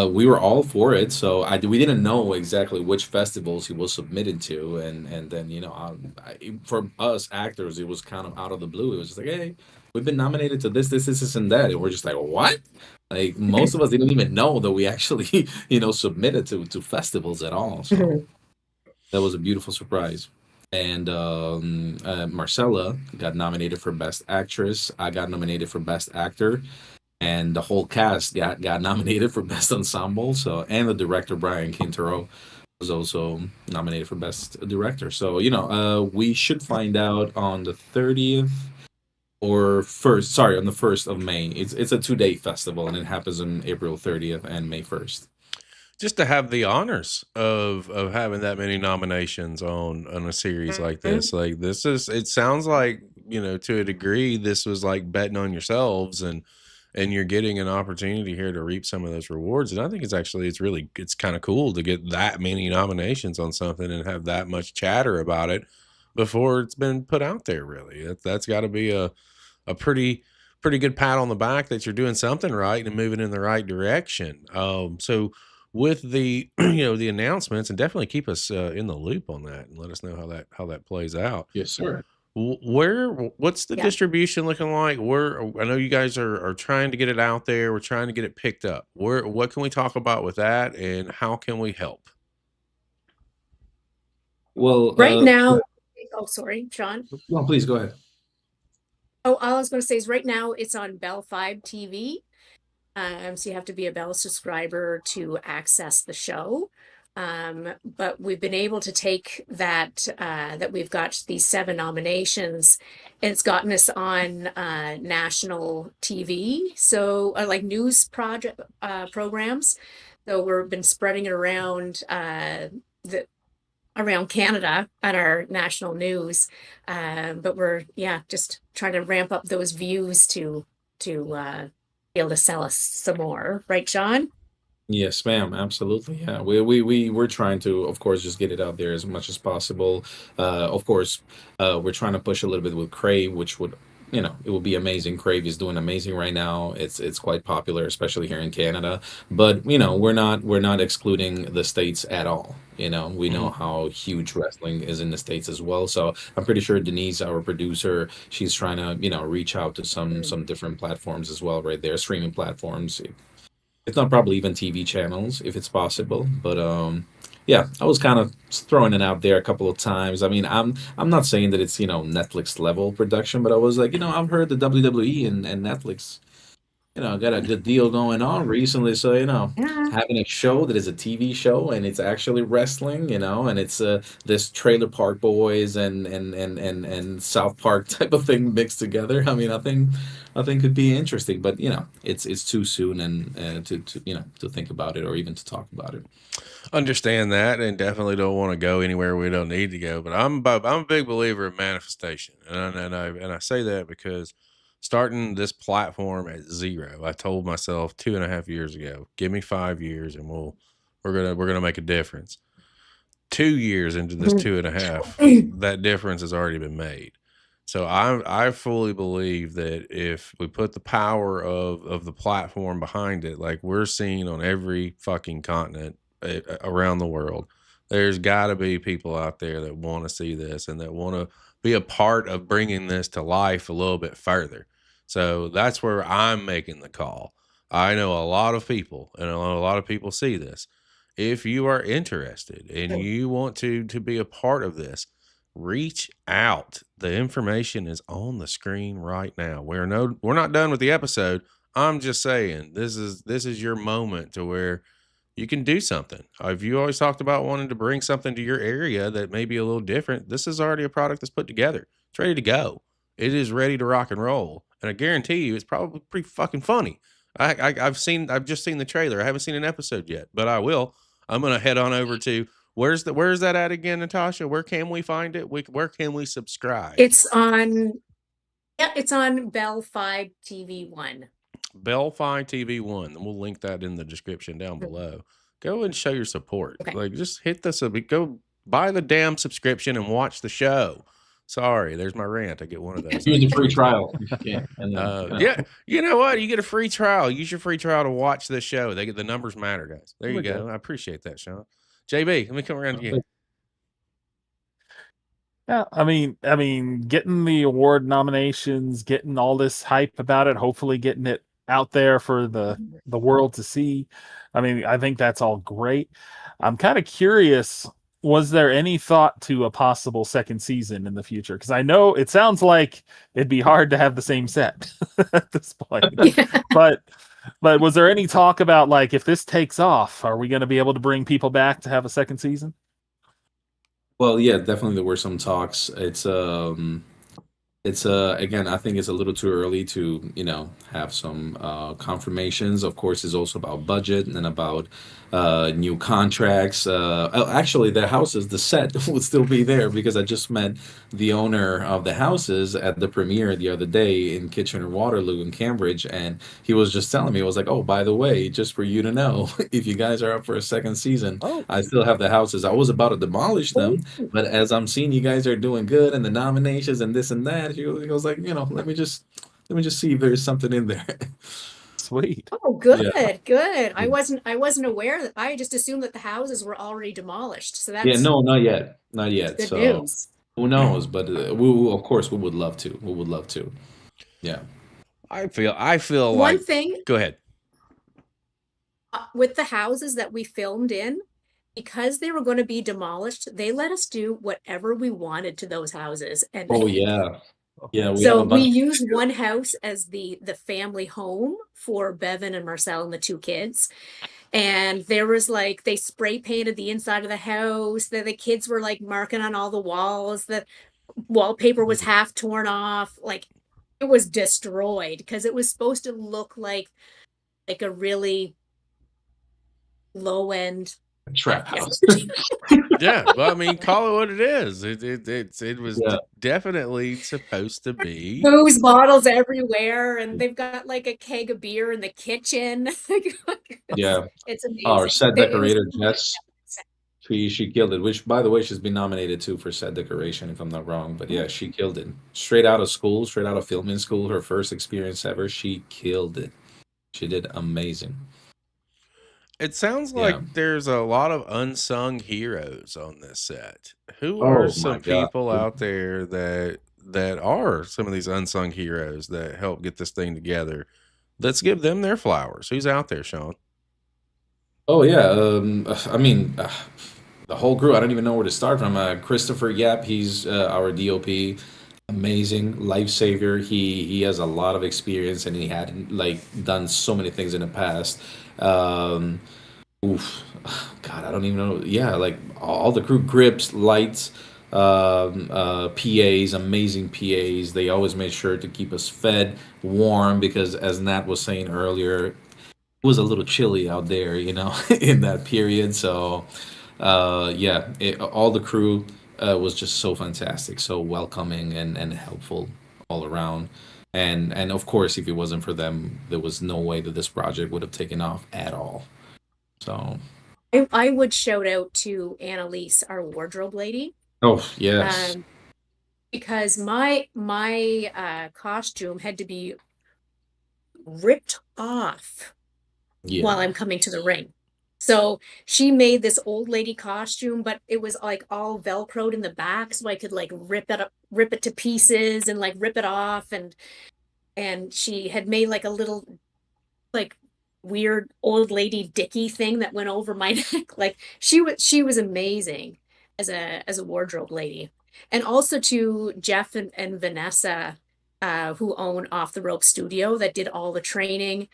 we were all for it, so we didn't know exactly which festivals he was submitted to, and then for us actors, it was kind of out of the blue. It was just like, hey, we've been nominated to this, and that, and we're just like, what? Like most of us didn't even know that we actually submitted to festivals at all. So that was a beautiful surprise. And Marcella got nominated for Best Actress. I got nominated for Best Actor, and the whole cast got nominated for Best Ensemble. So, and the director Brian Quintero was also nominated for Best Director. So we should find out on the 30th or first. Sorry, on the 1st of May. It's a 2-day festival, and it happens on April 30th and May 1st. Just to have the honors of having that many nominations on a series like this. Like it sounds like, to a degree, this was like betting on yourselves and and you're getting an opportunity here to reap some of those rewards. And I think it's kind of cool to get that many nominations on something and have that much chatter about it before it's been put out there. Really, that's got to be a pretty good pat on the back that you're doing something right and moving in the right direction. So with the the announcements, and definitely keep us in the loop on that and let us know how that plays out. Yes, sir. What's the Yeah. distribution looking like? I know you guys are trying to get it out there. We're trying to get it picked up. What can we talk about with that, and how can we help? Well, Right now, oh, sorry, Sean. no, please go ahead. Oh, all I was going to say is right now it's on Bell 5 TV. So you have to be a Bell subscriber to access the show. But we've been able to take that we've got these 7 nominations, and it's gotten us on national TV. So like news programs. So we've been spreading it around around Canada on our national news. But we're just trying to ramp up those views to be able to sell us some more, right, Sean? Yes, ma'am. Absolutely. Yeah. We're trying to, of course, just get it out there as much as possible. Of course, we're trying to push a little bit with Crave, which would, it would be amazing. Crave is doing amazing right now. It's quite popular, especially here in Canada. But, we're not excluding the States at all. We know how huge wrestling is in the States as well. So I'm pretty sure Denise, our producer, she's trying to, reach out to some different platforms as well, right there, streaming platforms. It's not probably even TV channels if it's possible, but yeah, I was kind of throwing it out there a couple of times. I mean, I'm not saying that it's Netflix level production, but I was like, I've heard the WWE and Netflix, got a good deal going on recently. So having a show that is a TV show and it's actually wrestling, and it's this Trailer Park Boys and South Park type of thing mixed together. I mean, I think could be interesting, but it's too soon and to think about it or even to talk about it. Understand that, and definitely don't want to go anywhere we don't need to go. But I'm a big believer in manifestation, and I say that because starting this platform at 0, I told myself 2.5 years ago, give me 5 years, and we're gonna make a difference. 2 years into this 2.5, that difference has already been made. So I fully believe that if we put the power of the platform behind it, like we're seeing on every fucking continent around the world, there's got to be people out there that want to see this and that want to be a part of bringing this to life a little bit further. So that's where I'm making the call. I know a lot of people, and a lot of people see this. If you are interested and you want to be a part of this, reach out. The information is on the screen right now. We're not done with the episode. I'm just saying this is your moment to where you can do something. If you always talked about wanting to bring something to your area that may be a little different, this is already a product that's put together. It's ready to go. It is ready to rock and roll. And I guarantee you it's probably pretty fucking funny. I've just seen the trailer. I haven't seen an episode yet, but I will. I'm gonna head on over to where's that at again, Natasha? Where can we find it? Where can we subscribe? It's on Bell 5 TV 1. Bell 5 TV 1. And we'll link that in the description down below. Go and show your support. Okay. Like, just hit this. Go buy the damn subscription and watch the show. Sorry, there's my rant. I get one of those. Here's the free trial. Yeah, you know what? You get a free trial. Use your free trial to watch this show. The numbers matter, guys. There you go. I appreciate that, Sean. JB, let me come around to you. Yeah, I mean, getting the award nominations, getting all this hype about it, hopefully getting it out there for the world to see. I mean, I think that's all great. I'm kind of curious, was there any thought to a possible second season in the future? Because I know it sounds like it'd be hard to have the same set at this point. But was there any talk about, like, if this takes off, are we going to be able to bring people back to have a second season? Well, yeah, definitely there were some talks. It's It's again, I think it's a little too early to, have some confirmations. Of course, it's also about budget and about new contracts. Actually, the houses, the set would still be there because I just met the owner of the houses at the premiere the other day in Kitchener Waterloo in Cambridge, and he was just telling me, I was like, oh, by the way, just for you to know, if you guys are up for a second season, Oh, I still have the houses. I was about to demolish them, but as I'm seeing you guys are doing good and the nominations and this and that, he was like, let me just see if there's something in there. sweet. Oh, Yeah. good, good. Yeah. I wasn't aware that I just assumed that the houses were already demolished. So Yeah, no, not yet. Not that's yet. good So news. who knows? But of course, we would love to. We would love to. Yeah. I feel One like thing go ahead. with the houses that we filmed in, because they were going to be demolished, they let us do whatever we wanted to those houses. And Oh yeah. Yeah, we have so a we bunch. used one house as the family home for Bevan and Marcel and the two kids. And there was like they spray painted the inside of the house. The kids were like marking on all the walls. The wallpaper was half torn off. Like it was destroyed because it was supposed to look like a really low end Trap house. Yeah, well, I mean, call it what it is. It was Yeah. definitely supposed to be. booze bottles everywhere, and they've got like a keg of beer in the kitchen. Yeah. It's Our amazing. set It was decorator, Jess, she killed it. Which, by the way, she's been nominated too for set decoration, if I'm not wrong. But yeah, she killed it. Straight out of school, straight out of filming school, her first experience ever. She killed it. She did amazing. It sounds Yeah. like there's a lot of unsung heroes on this set. Who are Oh my some God. people out there that are some of these unsung heroes that help get this thing together? Let's give them their flowers. Who's out there, Sean? Oh yeah. I mean, the whole crew. I don't even know where to start from. Christopher Yap, he's our DOP. Amazing lifesaver. He has a lot of experience and he had like done so many things in the past. Um, Oof, God, I don't even know. Yeah, like all the crew, grips, lights, PAs, amazing PAs. They always made sure to keep us fed, warm, because as Nat was saying earlier, it was a little chilly out there, in that period. So, yeah, all the crew was just so fantastic, so welcoming and helpful all around. And of course, if it wasn't for them, there was no way that this project would have taken off at all. So. I would shout out to Annalise, our wardrobe lady, Oh, yes. um, because my costume had to be ripped off while Yeah. I'm coming to the ring. So she made this old lady costume, but it was like all velcroed in the back, so I could like rip it to pieces and like rip it off, and she had made like a little like weird old lady dicky thing that went over my neck. Like she was amazing as a wardrobe lady. And also to Jeff and Vanessa, who own Off the Rope Studio, that did all the training.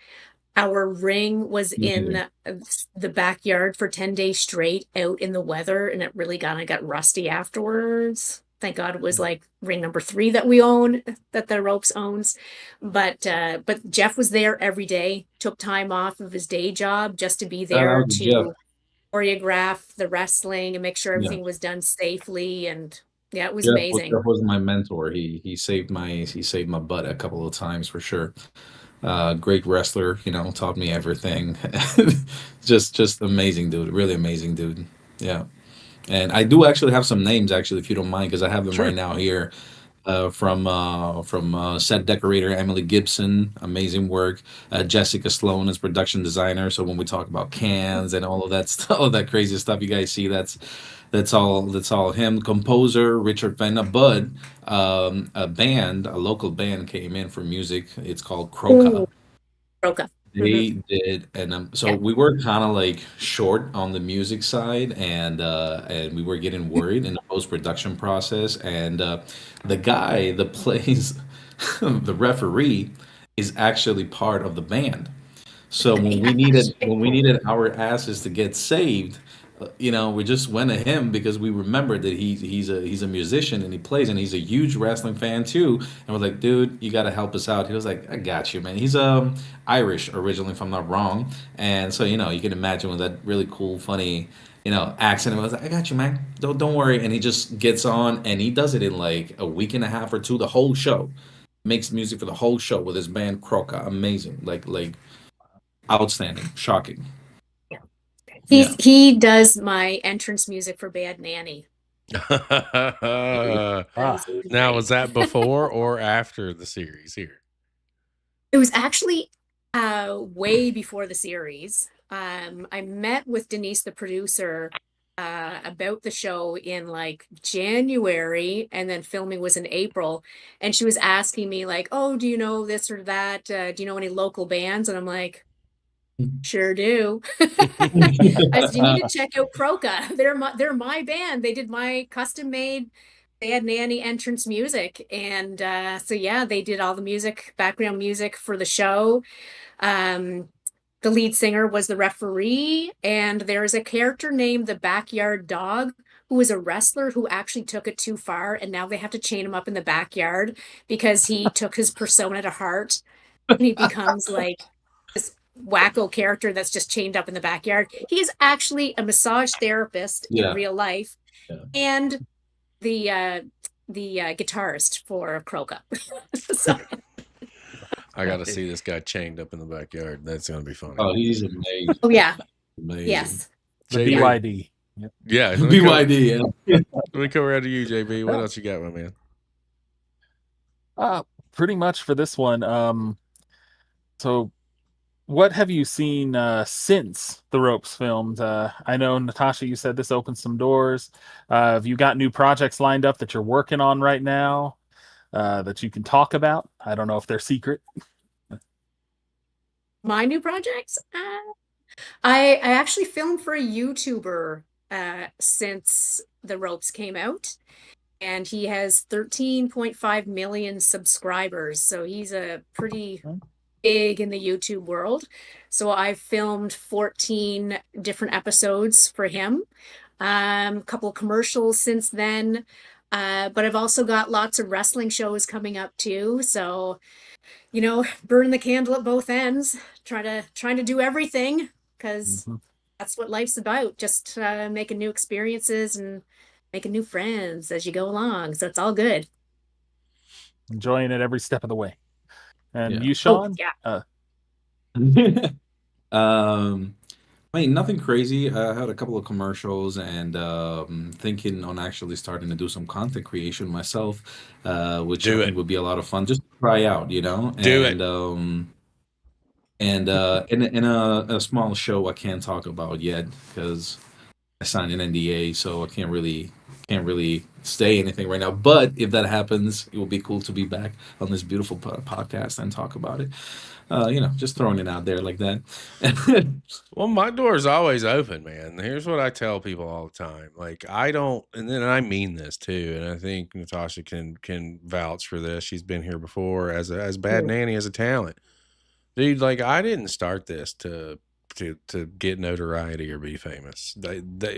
Our ring was in Amazing. the backyard for 10 days straight out in the weather, and it really got rusty afterwards. Thank God it was like ring number 3 that we own, that the ropes owns. But Jeff was there every day, took time off of his day job just to be Shout there out to Jeff. to choreograph the wrestling and make sure Yeah. everything was done safely. And yeah, it was Jeff amazing. was my mentor. He saved my butt a couple of times for sure. Great wrestler, taught me everything. Just amazing dude, really amazing dude. Yeah. And I do actually have some names actually, if you don't mind, because I have them Sure. right now here. From set decorator Emily Gibson, amazing work. Jessica Sloan is production designer. So when we talk about cans and all of that stuff, all of that crazy stuff you guys see, that's all him. Composer Richard Fenna, but a local band came in for music. It's called Croca. Ooh, Roca. They did, and so Yeah. we were kind of like short on the music side, and we were getting worried in the post production process. And the guy that plays the referee is actually part of the band. So when we needed our asses to get saved, we just went to him because we remembered that he's a musician and he plays and he's a huge wrestling fan too. And we're like, dude, you got to help us out. He was like, I got you, man. He's Irish originally, if I'm not wrong. And so you can imagine with that really cool, funny accent. I was like, I got you, man. Don't worry. And he just gets on and he does it in like a week and a half or two. The whole show makes music for the whole show with his band Croca. Amazing, like outstanding, shocking. Yeah. He does my entrance music for Bad Nanny. Now, was that before or after the series here? It was actually way before the series. I met with Denise, the producer, about the show in like January, and then filming was in April. And she was asking me like, "Oh, do you know this or that? Do you know any local bands?" And I'm like, "Sure do." I said, "You need to check out Croca. They're my band. They did my custom made Bad Nanny entrance music." And so yeah, they did all the music, background music for the show. Um, the lead singer was the referee, and there's a character named the Backyard Dog who was a wrestler who actually took it too far, and now they have to chain him up in the backyard because he took his persona to heart, and he becomes like this wacko character that's just chained up in the backyard. He's actually a massage therapist in Yeah. real life, Yeah. and the guitarist for Croca. So I got to see this guy chained up in the backyard. That's going to be funny. Oh, he's amazing. oh yeah, Amazing. yes. The JB. BYD. Yep. Yeah. Let me come- BYD. Yeah. Let me come around to you, JB. What else you got, my man? Pretty much for this one. So what have you seen since the Ropes filmed? I know, Natasha, you said this opened some doors. Have you got new projects lined up that you're working on right now that you can talk about? I don't know if they're secret. My new projects? I actually filmed for a YouTuber since the Ropes came out, and he has 13.5 million subscribers. So he's a pretty big in the YouTube world. So I've filmed 14 different episodes for him. A couple of commercials since then. But I've also got lots of wrestling shows coming up too. So, burn the candle at both ends, trying to do everything because that's what life's about. Just making new experiences and making new friends as you go along. So it's all good. Enjoying it every step of the way. And Yeah. you, Shawn? Yeah. I mean, nothing crazy. I had a couple of commercials and thinking on actually starting to do some content creation myself, which Do I it. think would be a lot of fun. Just to try out, Do it. And in a small show I can't talk about yet because I signed an NDA, so I can't really say anything right now. But if that happens, it will be cool to be back on this beautiful podcast and talk about it. Just throwing it out there like that. Well, my door is always open, man. Here's what I tell people all the time. Like, I don't, and then I mean this too, and I think Natasha can vouch for this. She's been here before as Bad Nanny, as a talent. Dude, like, I didn't start this to get notoriety or be famous.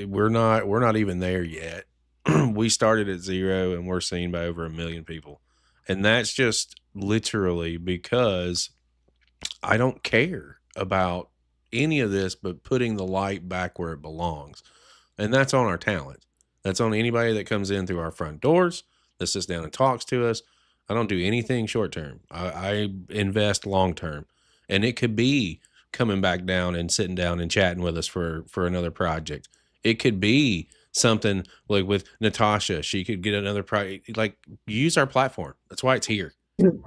We're not even there yet. We started at 0 and we're seen by over 1 million people. And that's just literally because I don't care about any of this but putting the light back where it belongs. And that's on our talent. That's on anybody that comes in through our front doors, that sits down and talks to us. I don't do anything short term. I invest long term. And it could be coming back down and sitting down and chatting with us for another project. It could be something like with Natasha. She could get another project. Like, use our platform. That's why it's here.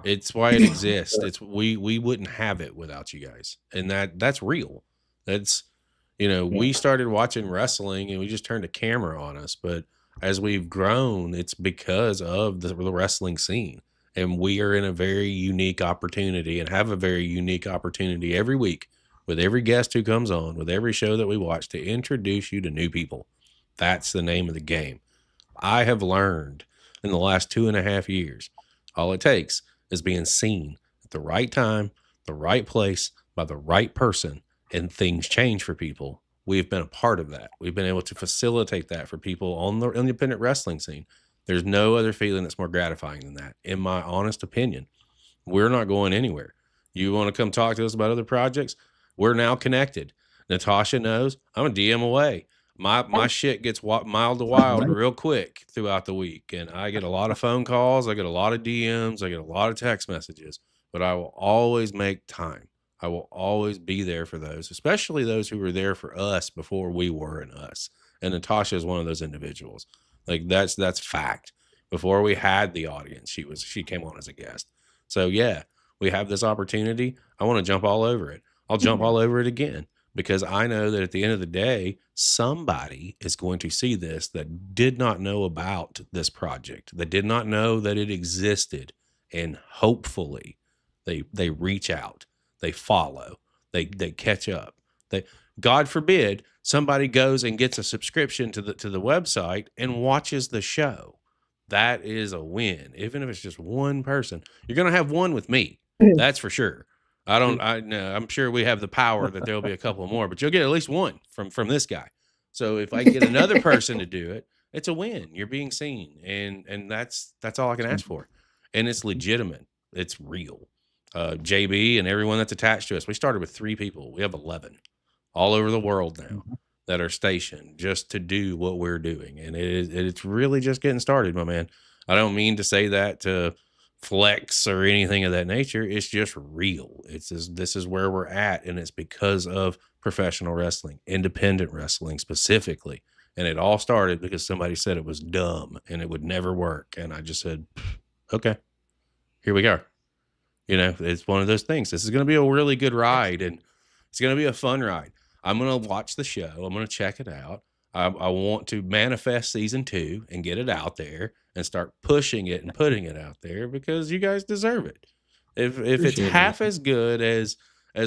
It's why it exists. It's we wouldn't have it without you guys. And that's real. That's we started watching wrestling and we just turned a camera on us. But as we've grown, it's because of the wrestling scene. And we are in a very unique opportunity and have a very unique opportunity every week with every guest who comes on, with every show that we watch, to introduce you to new people. That's the name of the game. I have learned in the last 2.5 years, all it takes is being seen at the right time, the right place, by the right person, and things change for people we've been a part of that. We've been able to facilitate that for people on the independent wrestling scene. There's no other feeling that's more gratifying than that, in my honest opinion. We're not going anywhere. You want to come talk to us about other projects? We're now connected. Natasha knows I'm a DM away. My shit gets mild to wild real quick throughout the week, and I get a lot of phone calls, I get a lot of DMs, I get a lot of text messages, but I will always make time. I will always be there for those, especially those who were there for us before we were in us. And Natasha is one of those individuals. Like that's fact. Before we had the audience, she came on as a guest. So yeah, we have this opportunity. I want to jump all over it. I'll jump all over it again, because I know that at the end of the day, somebody is going to see this that did not know about this project, that did not know that it existed, and hopefully they reach out, they follow, they catch up. They, God forbid, somebody goes and gets a subscription to the website and watches the show. That is a win. Even if it's just one person, you're going to have one with me. That's for sure. I'm sure we have the power that there'll be a couple more, but you'll get at least one from this guy. So if I get another person to do it, it's a win. You're being seen. And that's all I can ask for. And it's legitimate. It's real. JB and everyone that's attached to us. We started with 3 people. We have 11 all over the world now that are stationed just to do what we're doing. And it's really just getting started, my man. I don't mean to say that to flex or anything of that nature. It's just real. This is where we're at. And it's because of professional wrestling, independent wrestling specifically. And it all started because somebody said it was dumb and it would never work. And I just said, okay, here we go. It's one of those things. This is going to be a really good ride, and it's going to be a fun ride. I'm going to watch the show. I'm going to check it out. I want to manifest season 2 and get it out there and start pushing it and putting it out there, because you guys deserve it. If it's half as good as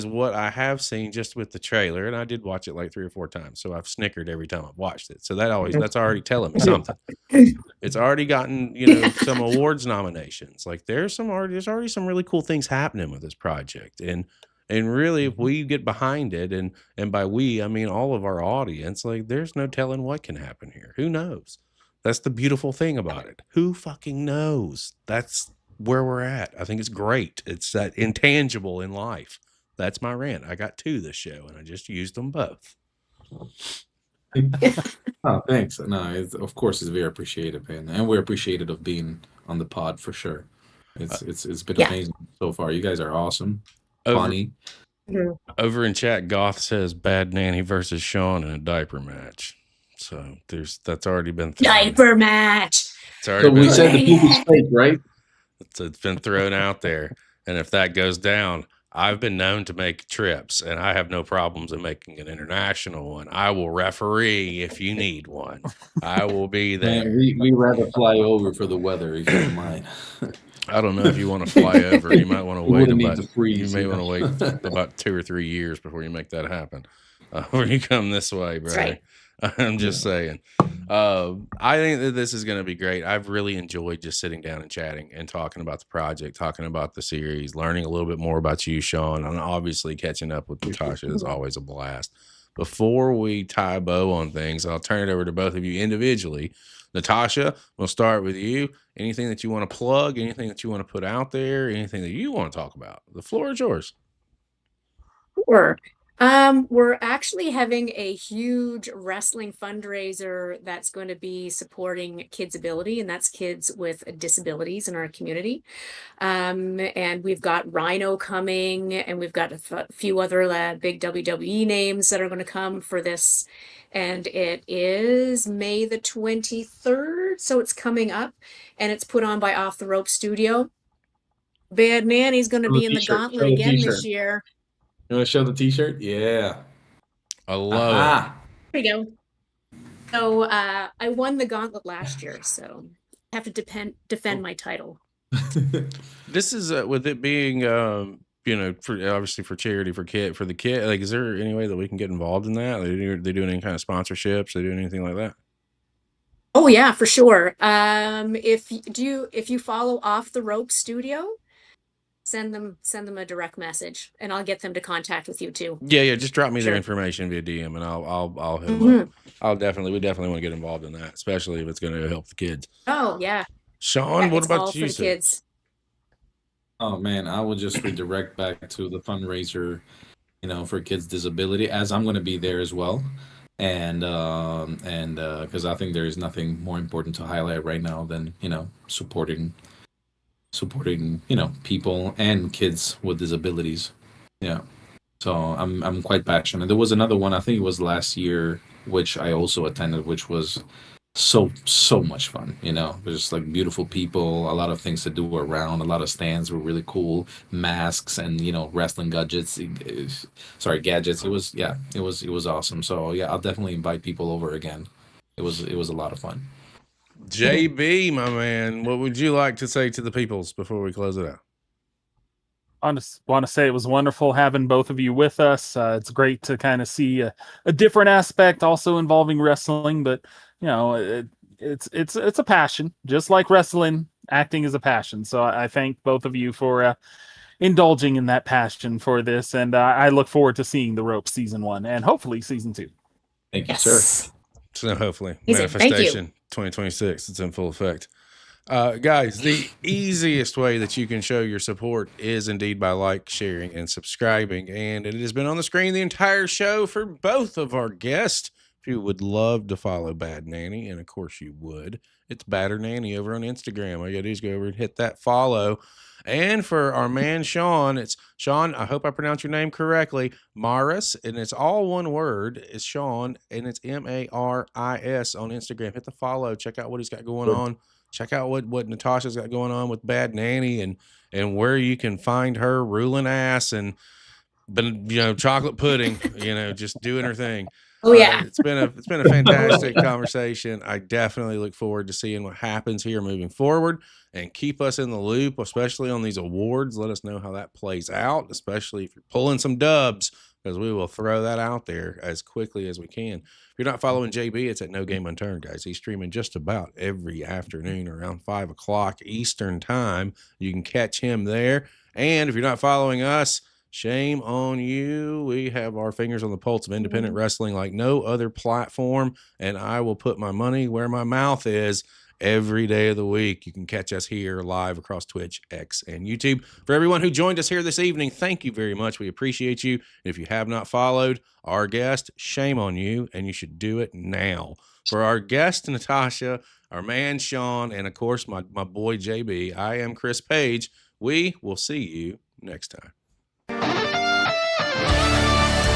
what I have seen just with the trailer, and I did watch it like 3 or 4 times, so I've snickered every time I've watched it. So that's already telling me something. It's already gotten, some awards nominations. Like there's already some really cool things happening with this project. And really, if we get behind it, and by we, I mean all of our audience, like there's no telling what can happen here. Who knows? That's the beautiful thing about it. Who fucking knows? That's where we're at. I think it's great. It's that intangible in life. That's my rant. I got 2 this show, and I just used them both. Oh, thanks. No, of course, it's very appreciated, man, and we're appreciative of being on the pod for sure. It's been amazing so far. You guys are awesome, funny. Over in chat, Goth says Bad Nanny versus Shawn in a diaper match. So that's already been diaper match. It's already so we said the poop is fake, right? It's been thrown out there, and if that goes down, I've been known to make trips, and I have no problems in making an international one. I will referee if you need one. I will be there. Man, we rather fly over for the weather, if you don't mind. I don't know if you want to fly over. You might want to wait about 2 or 3 years before you make that happen. When you come this way, brother. Right. I'm just saying. I think that this is going to be great. I've really enjoyed just sitting down and chatting and talking about the project, talking about the series, learning a little bit more about you, Shawn, and obviously catching up with Natasha is always a blast. Before we tie a bow on things, I'll turn it over to both of you individually. Natasha, we'll start with you. Anything that you want to plug, anything that you want to put out there, anything that you want to talk about? The floor is yours. Sure. We're actually having a huge wrestling fundraiser that's going to be supporting Kids Ability, and that's kids with disabilities in our community. And we've got Rhino coming, and we've got a few other big WWE names that are going to come for this. And it is May the 23rd, so it's coming up, and it's put on by Off the Rope Studio. Bad Nanny's going to be in the gauntlet again this year. You want to show the t-shirt? Yeah. I love it. There you go. So I won the gauntlet last year, so I have to defend my title. This is with it being obviously for charity for the kid. Like, is there any way that we can get involved in that? Are they doing any kind of sponsorships? Are they doing anything like that? Oh yeah, for sure. If you follow Off the Rope Studio, send them a direct message, and I'll get them to contact with you too. Yeah, just drop me their Sure. information via DM, and I'll hit them up. We definitely want to get involved in that, especially if it's going to help the kids. Oh yeah. Sean, Yeah, what it's all about for you, the sir? kids. Oh man, I would just redirect back to the fundraiser, for kids' disability, as I'm going to be there as well, and because I think there is nothing more important to highlight right now than supporting people and kids with disabilities. Yeah. So I'm quite passionate. There was another one, I think it was last year, which I also attended, which was so much fun. There's like beautiful people, a lot of things to do around, a lot of stands were really cool, masks and wrestling gadgets. Gadgets. It was awesome. So yeah, I'll definitely invite people over again. It was a lot of fun. JB, my man, what would you like to say to the peoples before we close it out? I just want to say it was wonderful having both of you with us. It's great to kind of see a different aspect also involving wrestling, but it's a passion, just like wrestling. Acting is a passion, so I thank both of you for indulging in that passion for this, and I look forward to seeing the Ropes season 1 and hopefully season 2. Thank you, sir. Yes. So hopefully, Amazing. Thank you. manifestation 2026. It's in full effect. Guys, the easiest way that you can show your support is indeed by sharing, and subscribing. And it has been on the screen the entire show for both of our guests. If you would love to follow Bad Nanny, and of course you would, it's Badder Nanny over on Instagram. All you gotta do is go over and hit that follow. And for our man Sean, it's Sean, I hope I pronounced your name correctly, Maris, and it's all one word. It's Sean, and it's Maris on Instagram. Hit the follow. Check out what he's got going on. Check out what Natasha's got going on with Bad Nanny, and where you can find her ruling ass and chocolate pudding, just doing her thing. Oh yeah. It's been a fantastic conversation. I definitely look forward to seeing what happens here moving forward, and keep us in the loop, especially on these awards. Let us know how that plays out, especially if you're pulling some dubs, because we will throw that out there as quickly as we can. If you're not following JB, it's at No Game Unturned, guys. He's streaming just about every afternoon around 5 o'clock Eastern time. You can catch him there. And if you're not following us, shame on you. We have our fingers on the pulse of independent wrestling like no other platform, and I will put my money where my mouth is. Every day of the week, you can catch us here live across Twitch, X, and YouTube. For everyone who joined us here this evening, thank you very much. We appreciate you. If you have not followed our guest, shame on you, and you should do it now. For our guest, Natasha, our man, Sean, and of course, my boy, JB, I am Chris Page. We will see you next time.